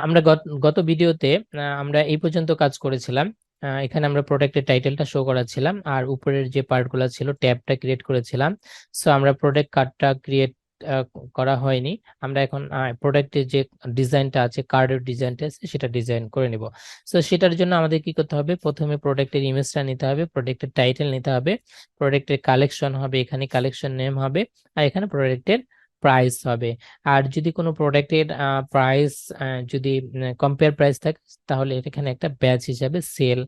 আমরা গত ভিডিওতে আমরা এই পর্যন্ত কাজ করেছিলাম। এখানে আমরা প্রোডাক্টের টাইটেলটা শো করাচ্ছিলাম আর উপরের যে পার্টগুলো ছিল ট্যাবটা ক্রিয়েট করেছিলাম। সো আমরা প্রোডাক্ট কার্ডটা ক্রিয়েট করা হয়নি। আমরা এখন প্রোডাক্টের যে ডিজাইনটা আছে, কার্ডের ডিজাইনটা আছে, সেটা ডিজাইন করে নিব। সো সেটার জন্য আমাদের কি করতে হবে, প্রথমে প্রোডাক্টের ইমেজটা নিতে হবে, প্রোডাক্টের টাইটেল নিতে হবে, প্রোডাক্টের কালেকশন হবে, এখানে কালেকশন নেম হবে, আর এখানে প্রোডাক্টের প্রাইস হবে। আর যদি কোনো প্রোডাক্টের প্রাইস যদি কম্পেয়ার প্রাইস থাকে, তাহলে এখানে একটা ব্যাচ হিসাবে সেল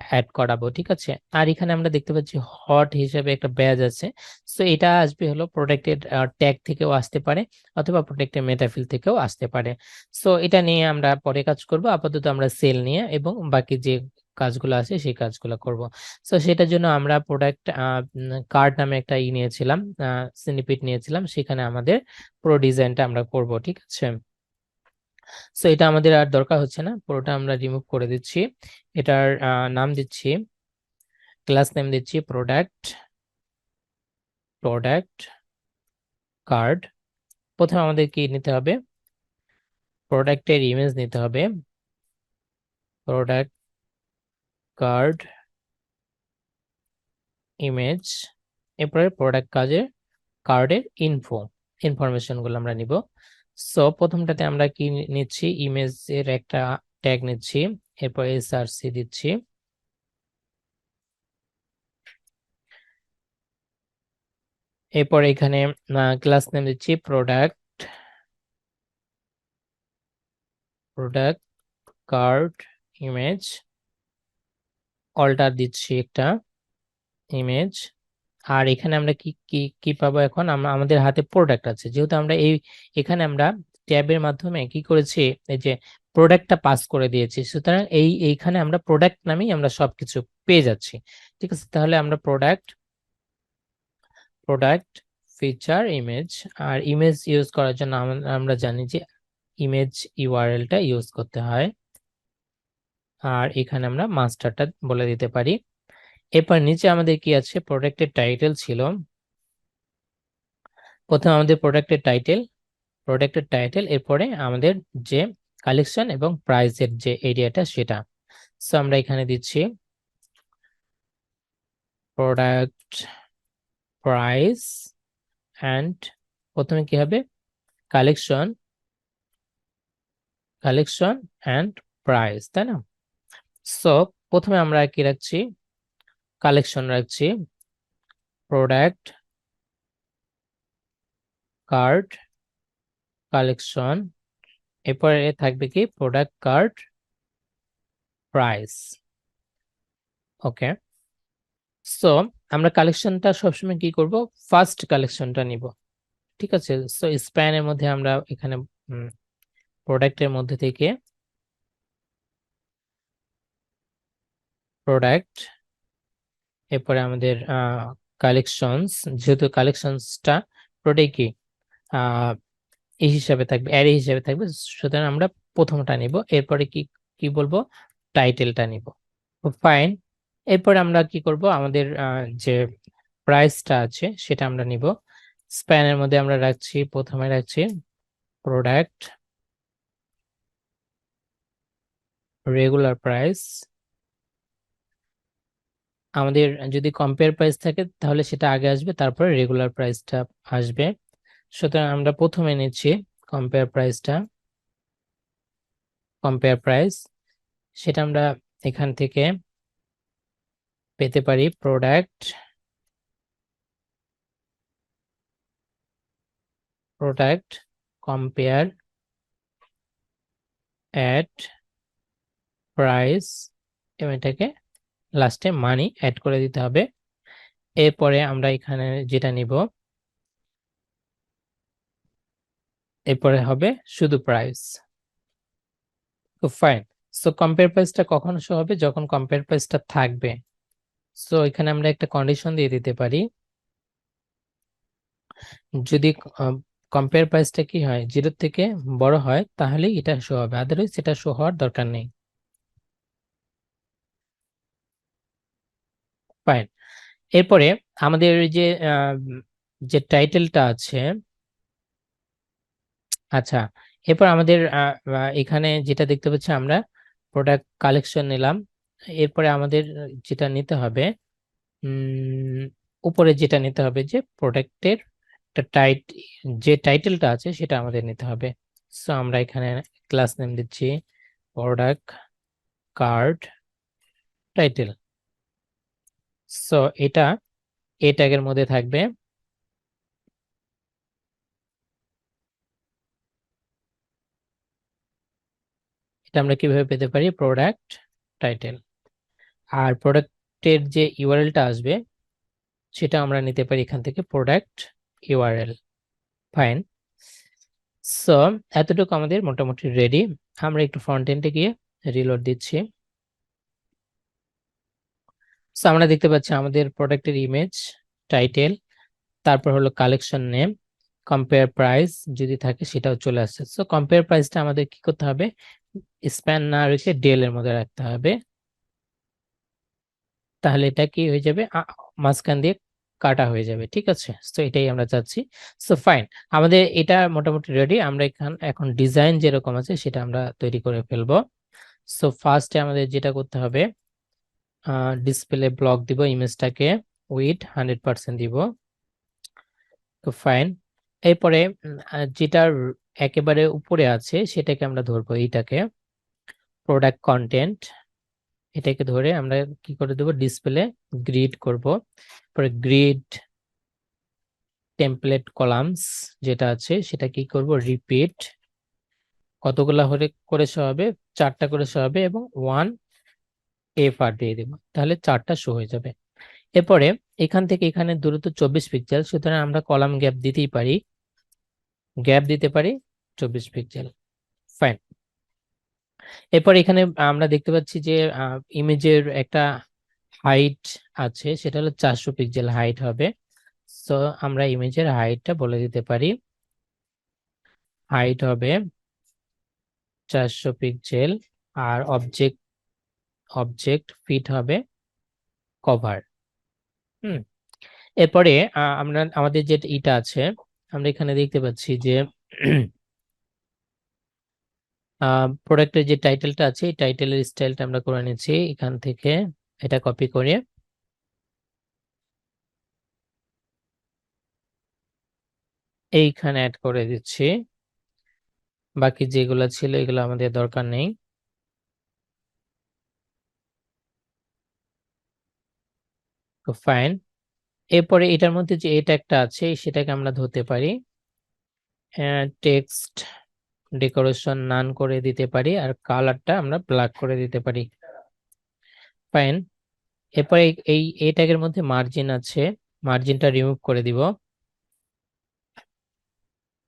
অ্যাড করাবো, ঠিক আছে। আর এখানে আমরা দেখতে পাচ্ছি হট হিসাবে একটা ব্যাচ আছে। সো এটা আসবে হলো প্রোডাক্টের ট্যাগ থেকেও আসতে পারে, অথবা প্রোডাক্টের মেটাফিল থেকেও আসতে পারে। সো এটা নিয়ে আমরা পরে কাজ করব। আপাতত আমরা সেল নিয়ে এবং বাকি যে কাজগুলো আছে সেই কাজগুলো করব। সো সেটার জন্য আমরা প্রোডাক্ট কার্ড নামে একটা নিয়েছিলাম, স্নিপেট নিয়েছিলাম, সেখানে আমাদের পুরো ডিজাইনটা আমরা করব, ঠিক আছে। সো এটা আমাদের আর দরকার হচ্ছে না, পুরোটা আমরা রিমুভ করে দিচ্ছি। এটার নাম দিচ্ছি, ক্লাস নেম দিচ্ছি প্রোডাক্ট কার্ড। প্রথমে আমাদের কি নিতে হবে, প্রোডাক্টের ইমেজ নিতে হবে, প্রোডাক্ট কার্ড ইমেজ। এরপরে প্রোডাক্ট কার্ডের ইনফরমেশন গুলো আমরা নিব। সো প্রথমটাতে আমরা কি নিচ্ছি, ইমেজের একটা ট্যাগ নিচ্ছি, এরপর এসআরসি দিচ্ছি, এরপর এখানে ক্লাস নেম দিচ্ছি প্রোডাক্ট কার্ড ইমেজ, অল্টার দিচ্ছি একটা ইমেজ। আর এখানে আমরা কি কি কি পাবো, এখন আমরা আমাদের হাতে প্রোডাক্ট আছে, যেহেতু আমরা এখানে আমরা ট্যাবের মাধ্যমে কি করেছি, এই যে প্রোডাক্টটা পাস করে দিয়েছি, সুতরাং এইখানে আমরা প্রোডাক্ট নামেই আমরা সবকিছু পেয়ে যাচ্ছি, ঠিক আছে। তাহলে আমরা প্রোডাক্ট ফিচার ইমেজ, আর ইমেজ ইউজ করার জন্য আমরা জানি যে ইমেজ ইউআরএলটা ইউজ করতে হয়, আর এখানে আমরা মাস্টারটা বলে দিতে পারি। এরপর নিচে আমাদের কি আছে, প্রোডাক্টের টাইটেল ছিল, প্রথমে আমাদের প্রোডাক্টের টাইটেল, এরপরে আমাদের যে কালেকশন এবং প্রাইসের যে এরিয়াটা সেটা। সো আমরা এখানে দিচ্ছি প্রোডাক্ট প্রাইস অ্যান্ড প্রথমে কি হবে, কালেকশন অ্যান্ড প্রাইস, তাই না। সো প্রথমে আমরা কি রাখছি, কালেকশন রাখছি, প্রোডাক্ট কার্ড কালেকশন, এরপরে থাকবে কি প্রোডাক্ট কার্ড প্রাইস। ওকে, সো আমরা কালেকশনটা সবসময় কি করব, ফার্স্ট কালেকশনটা নিব, ঠিক আছে। সো স্প্যানের মধ্যে আমরা এখানে প্রোডাক্টের মধ্যে থেকে প্রোডাক্ট, এরপরে আমাদের কালেকশনস, যেহেতু কালেকশনসটা পুরোটাই কি এই হিসাবে থাকবে, অ্যারে হিসাবে থাকবে, সুতরাং আমরা প্রথমটা নিব, এরপরে কি কি বলবো, টাইটেলটা নিব। ফাইন। এরপরে আমরা কি করব, আমাদের যে প্রাইসটা আছে সেটা আমরা নিব। স্প্যানের মধ্যে আমরা রাখছি, প্রথমে রাখছি প্রোডাক্ট রেগুলার প্রাইস। আমাদের যদি কম্পেয়ার প্রাইস থাকে তাহলে সেটা আগে আসবে, তারপরে রেগুলার প্রাইসটা আসবে। সুতরাং আমরা প্রথমে নিচ্ছি কম্পেয়ার প্রাইস, সেটা আমরা এখান থেকে পেতে পারি প্রোডাক্ট কম্পেয়ার অ্যাট প্রাইস, এবং এটাকে লাস্টে মানি অ্যাড করে দিতে হবে। এরপরে আমরা এখানে যেটা নিব, এরপরে হবে শুধু প্রাইস। তো ফাইন। সো কম্পেয়ার প্রাইসটা কখন শো হবে, যখন কম্পেয়ার প্রাইসটা থাকবে। সো এখানে আমরা একটা কন্ডিশন দিয়ে দিতে পারি, যদি কম্পেয়ার প্রাইসটা কি হয়, 0 থেকে বড় হয় তাহলেই এটা শো হবে, আদারওয়াইজ এটা শো হওয়ার দরকার নেই। ফাইন। এরপরে আমাদের যে টাইটেলটা আছে, আচ্ছা এরপর আমাদের এখানে যেটা দেখতে পাচ্ছি আমরা প্রোডাক্ট কালেকশন নিলাম। এরপরে আমাদের যেটা নিতে হবে, উপরে যেটা নিতে হবে যে প্রোডাক্টের যে টাইটেলটা আছে সেটা আমাদের নিতে হবে। সো আমরা এখানে ক্লাস নেম দিচ্ছি প্রোডাক্ট কার্ড টাইটেল। সো এটা এ ট্যাগের মধ্যে থাকবে। এটা আমরা কিভাবে পেতে পারি, প্রোডাক্ট টাইটেল। আর প্রোডাক্টের যে ইউআরএলটা আসবে সেটা আমরা নিতে পারি এখান থেকে প্রোডাক্ট ইউআরএল। ফাইন। সো এতটুকু আমাদের মোটামুটি রেডি। আমরা একটু ফ্রন্ট এন্ডে গিয়ে রিলোড দিচ্ছি। সো আমরা দেখতে পাচ্ছি আমাদের প্রোডাক্টের ইমেজ, টাইটেল, তারপর হলো কালেকশন নেম, কম্পেয়ার প্রাইস যদি থাকে সেটাও চলে আসছে। সো কম্পেয়ার প্রাইসটা আমাদের কি করতে হবে, স্প্যান না রেখে ডেল এর মধ্যে রাখতে হবে, তাহলে এটা কি হয়ে যাবে, মাঝখান দিয়ে কাটা হয়ে যাবে। ঠিক আছে, তো এটাই আমরা চাচ্ছি। সো ফাইন, আমাদের এটা মোটামুটি রেডি। আমরা এখন ডিজাইন যেরকম আছে সেটা আমরা তৈরি করে ফেলবো। সো ফার্স্টে আমাদের যেটা করতে হবে, ডিসপ্লে ব্লক দিব, ইমেজটাকে উইথ 100% দিব। তো ফাইন। এরপরে যেটার একেবারে উপরে আছে সেটাকে আমরা ধরবো, এইটাকে প্রোডাক্ট কন্টেন্ট, এটাকে ধরে আমরা কি করে দেবো, ডিসপ্লে গ্রিড করব। পরে গ্রিড টেমপ্লেট কলামস যেটা আছে সেটা কি করব, রিপিট, কতগুলা করে শো হবে, 4টা করে শো হবে, এবং 1 FR দিয়ে দেবো, তাহলে 4টা শো হয়ে যাবে। এরপরে এখান থেকে এখানে দূরত্ব 24 পিক্সেল, সুতরাং আমরা কলাম গ্যাপ দিতেই পারি, গ্যাপ দিতে পারি 24 পিক্সেল। ফাইন। এরপর এখানে আমরা দেখতে পাচ্ছি যে ইমেজের একটা হাইট আছে, সেটা হলো 400 পিক্সেল হাইট হবে। সো আমরা ইমেজের হাইটটা বলে দিতে পারি, হাইট হবে 400 পিক্সেল। আর অবজেক্ট ফিট হবে কভার। হুম। এরপরে আমরা আমাদের যে এটা আছে, আমরা এখানে দেখতে পাচ্ছি যে প্রোডাক্টের যে টাইটেলটা আছে এই টাইটেলের স্টাইলটা আমরা করে নিচ্ছি এখান থেকে, এটা কপি করে এইখানে অ্যাড করে দিচ্ছি। বাকি যেগুলো ছিল এগুলো আমাদের দরকার নেই। তো ফাইন। এরপরে এটার মধ্যে যে এটা একটা আছে সেটাকে আমরা ধরতে পারি, টেক্সট ডেকোরেশন নান করে দিতে পারি, আর কালারটা আমরা ব্ল্যাক করে দিতে পারি। ফাইন। এরপরে এই ট্যাগের মধ্যে মার্জিন আছে, মার্জিনটা রিমুভ করে দিব,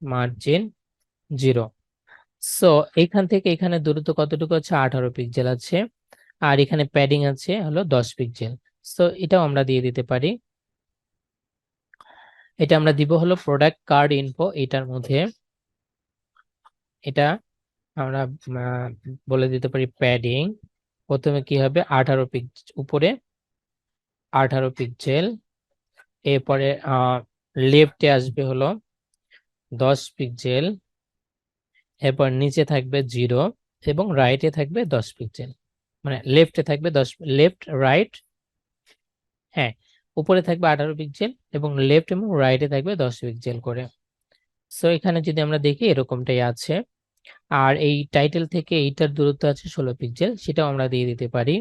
মার্জিন 0। সো এখান থেকে এখানে দূরত্ব কতটুকু আছে, 18 পিক্সেল আছে, আর এখানে প্যাডিং আছে হলো 10 পিক্সেল। সো এটাও আমরা দিয়ে দিতে পারি। এটা আমরা দিব হলো প্রোডাক্ট কার্ড ইনফো, এটার মধ্যে এটা আমরা বলে দিতে পারি প্যাডিং, প্রথমে কি হবে 18 পিক্সেল, উপরে 18 পিক্সেল। এরপরে লেফটে আসবে হলো 10 পিক্সেল, এরপর নিচে থাকবে 0, এবং রাইটে থাকবে 10 পিক্সেল। মানে লেফটে থাকবে 10, লেফট রাইট, হ্যাঁ, উপরে থাকবে 18 পিক্সেল এবং লেফট এবং রাইটে থাকবে 10 পিক্সেল করে। সো এখানে যদি আমরা দেখি এরকমটাই আছে। আর এই টাইটেল থেকে এইটার দূরত্ব আছে 16 পিক্সেল, সেটাও আমরা দিয়ে দিতে পারি,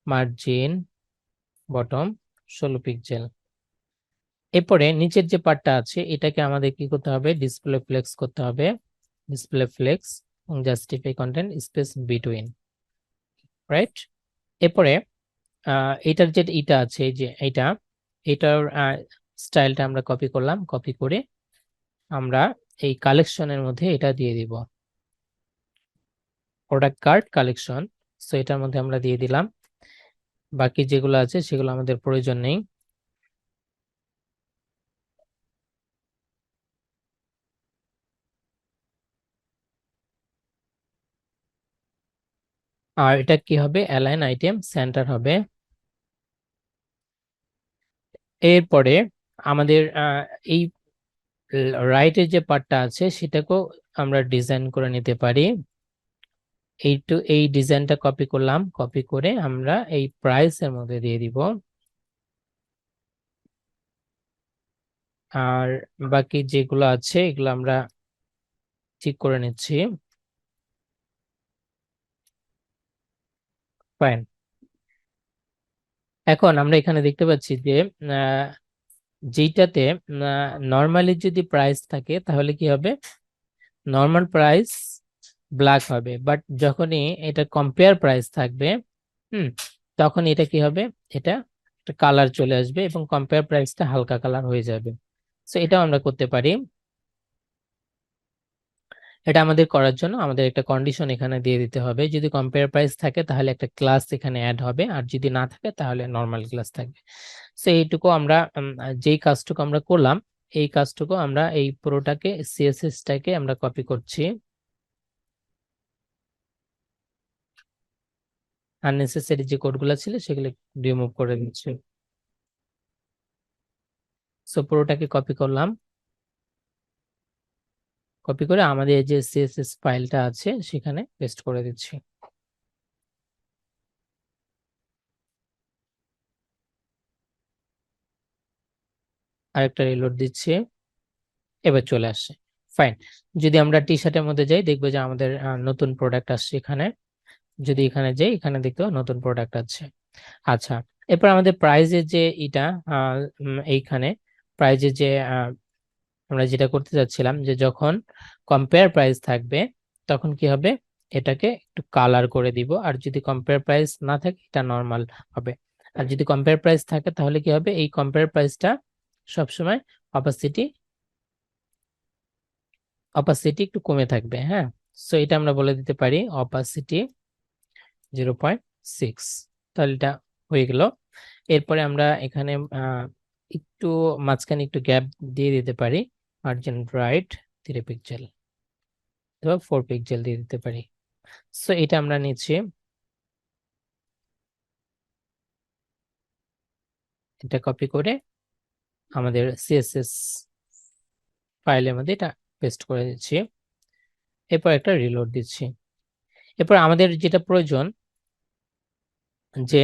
মার্জিন বটম 16 পিক্সেল। এরপরে নিচের যে পার্টটা আছে এটাকে আমাদের কি করতে হবে, ডিসপ্লে ফ্লেক্স করতে হবে, ডিসপ্লে ফ্লেক্স এবং justify content space between, right. এরপরে এটার যে এটা আছে, এই যে এটার স্টাইলটা আমরা কপি করলাম, কপি করে আমরা এই কালেকশনের মধ্যে এটা দিয়ে দিব, প্রোডাক্ট কার্ড কালেকশন। সো এটার মধ্যে আমরা দিয়ে দিলাম, বাকি যেগুলো আছে সেগুলো আমাদের প্রয়োজন নেই। আর এটা কি হবে, অ্যালাইন আইটেম সেন্টার হবে। এরপরে আমাদের এই রাইটের যে পার্টটা আছে সেটাকেও আমরা ডিজাইন করে নিতে পারি। এই ডিজাইনটা কপি করলাম, কপি করে আমরা এই প্রাইসের মধ্যে দিয়ে দিব। আর বাকি যেগুলো আছে এগুলো আমরা ঠিক করে নিচ্ছি। ফাইন। এখন আমরা এখানে দেখতে পাচ্ছি যে যেইটাতে নর্মালি যদি প্রাইস থাকে তাহলে কি হবে, নর্মাল প্রাইস ব্ল্যাক হবে, বাট যখনই এটা কম্পেয়ার প্রাইস থাকবে তখন এটা কি হবে, এটা একটা কালার চলে আসবে এবং কম্পেয়ার প্রাইসটা হালকা কালার হয়ে যাবে। সো এটাও আমরা করতে পারি। এটা আমাদের করার জন্য আমাদের একটা কন্ডিশন এখানে দিয়ে দিতে হবে, যদি কম্পেয়ার প্রাইস থাকে তাহলে একটা ক্লাস এখানে অ্যাড হবে, আর যদি না থাকে তাহলে নর্মাল ক্লাস থাকবে। সো এইটুকু আমরা যেই কাজটুকু আমরা করলাম এই কাজটুকু আমরা এই পুরোটাকে সিএসএসটাকে আমরা কপি করছি, আননেসেসারি যে কোডগুলো ছিল সেগুলো রিমুভ করে দিচ্ছি। সো পুরোটাকে কপি করলাম, কপি করে আমাদের যে সিএসএস ফাইলটা আছে সেখানে পেস্ট করে দিচ্ছি। আরেকটা রিলোড দিচ্ছি, এবার চলে আসছে। ফাইন। যদি আমরা টি শার্টের মধ্যে যাই দেখবো যে আমাদের নতুন প্রোডাক্ট আসছে এখানে। যদি এখানে যাই এখানে দেখতে পাবো নতুন প্রোডাক্ট আছে। আচ্ছা, এরপর আমাদের প্রাইজের যে এটা এইখানে প্রাইজের যে আমরা যেটা করতে যাচ্ছিলাম যে যখন কম্পেয়ার প্রাইস থাকবে তখন কি হবে, এটাকে একটু কালার করে দিব, আর যদি কম্পেয়ার প্রাইস না থাকে এটা নর্মাল হবে। আর যদি কম্পেয়ার প্রাইস থাকে তাহলে কি হবে, এই কম্পেয়ার প্রাইসটা সবসময় অপাসিটি অপাসিটি একটু কমে থাকবে। হ্যাঁ, সো এটা আমরা বলে দিতে পারি অপাসিটি 0.6। তাহলে এটা হয়ে গেল। এরপরে আমরা এখানে একটু মাঝখানে একটু গ্যাপ দিয়ে দিতে পারি, মার্জিন রাইট 3 পিক্সেল অথবা 4 পিক্সেল দিয়ে দিতে পারি। সো এটা আমরা নিচ্ছি, এটা কপি করে আমাদের সিএসএস ফাইলের মধ্যে এটা পেস্ট করে দিচ্ছি। এরপর একটা রিলোড দিচ্ছি। এরপর আমাদের যেটা প্রয়োজন যে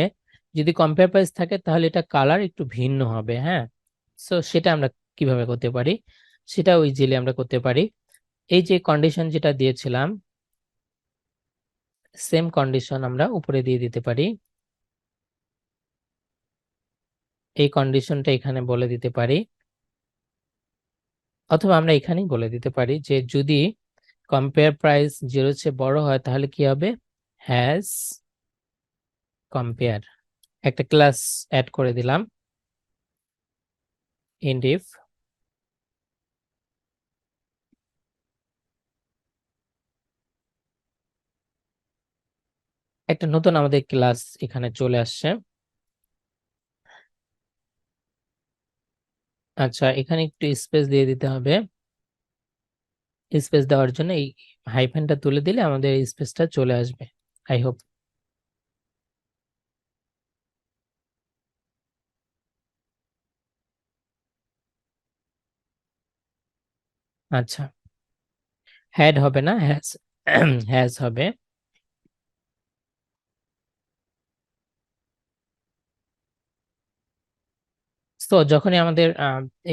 যদি কম্পেয়ার প্রাইস থাকে তাহলে এটা কালার একটু ভিন্ন হবে। হ্যাঁ, সো সেটা আমরা কিভাবে করতে পারি, সেটা ইজিলি আমরা করতে পারি। এই যে কন্ডিশন যেটা দিয়েছিলাম সেম কন্ডিশন আমরা উপরে দিয়ে দিতে পারি, এই কন্ডিশনটা এখানে বলে দিতে পারি, অথবা আমরা এখানেই বলে দিতে পারি যে যদি কম্পেয়ার প্রাইস 0 চেয়ে বড় হয় তাহলে কি হবে, হ্যাজ কম্পেয়ার। একটা ক্লাস অ্যাড করে দিলাম, ইন্ড ইফ একটা নতুন আমাদের ক্লাস এখানে চলে আসছে। আচ্ছা, এখানে একটু স্পেস দিয়ে দিতে হবে, স্পেস দেওয়ার জন্য এই হাইফেনটা তুলে দিলে আমাদের স্পেসটা চলে আসবে। I hope. আচ্ছা, হ্যাড হবে না, হ্যাজ হ্যাজ হবে। তো যখনই আমাদের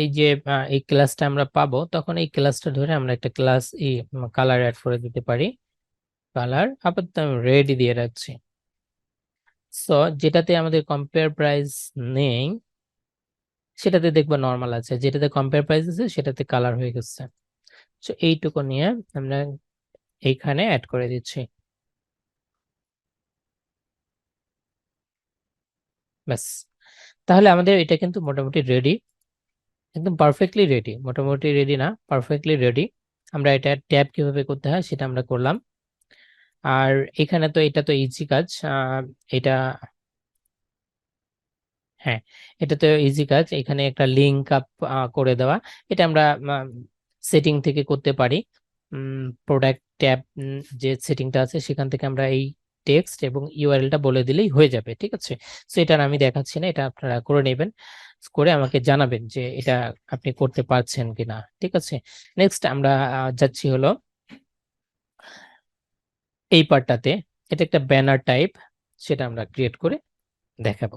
এই যে এই ক্লাসটা আমরা পাবো তখন এই ক্লাসটা ধরে আমরা একটা ক্লাস এই কালার অ্যাড করে দিতে পারি। কালার আপাতত আমি রেডি দিয়ে রাখছি। সো যেটাতে আমাদের কম্পেয়ার প্রাইস নেই সেটাতে দেখবো নর্মাল আছে, যেটাতে কম্পেয়ার প্রাইস আছে সেটাতে কালার হয়ে গেছে। তো এইটুকু নিয়ে আমরা এইখানে অ্যাড করে দিচ্ছি। ব্যাস, তাহলে আমাদের এটা কিন্তু মোটামুটি রেডি, একদম পারফেক্টলি রেডি। মোটামুটি রেডি না, পারফেক্টলি রেডি। আমরা এটা ট্যাব কিভাবে করতে হয় সেটা আমরা করলাম। আর এখানে তো এটা তো ইজি কাজ, এটা হ্যাঁ, এটা তো ইজি কাজ, এখানে একটা লিঙ্ক আপ করে দেওয়া। এটা আমরা সেটিং থেকে করতে পারি। প্রোডাক্ট ট্যাব যে সেটিংটা আছে সেখান থেকে আমরা এই টেক্সট এবং ইউআরএলটা বলে দিলেই হয়ে যাবে। ঠিক আছে, সো এটা আমি দেখাচ্ছি না, এটা আপনারা করে নেবেন। করে আমাকে জানাবেন যে এটা আপনি করতে পারছেন কিনা। ঠিক আছে, নেক্সট আমরা যাচ্ছি হলো এই পার্টটাতে। এটা একটা ব্যানার টাইপ, সেটা আমরা ক্রিয়েট করে দেখাবো।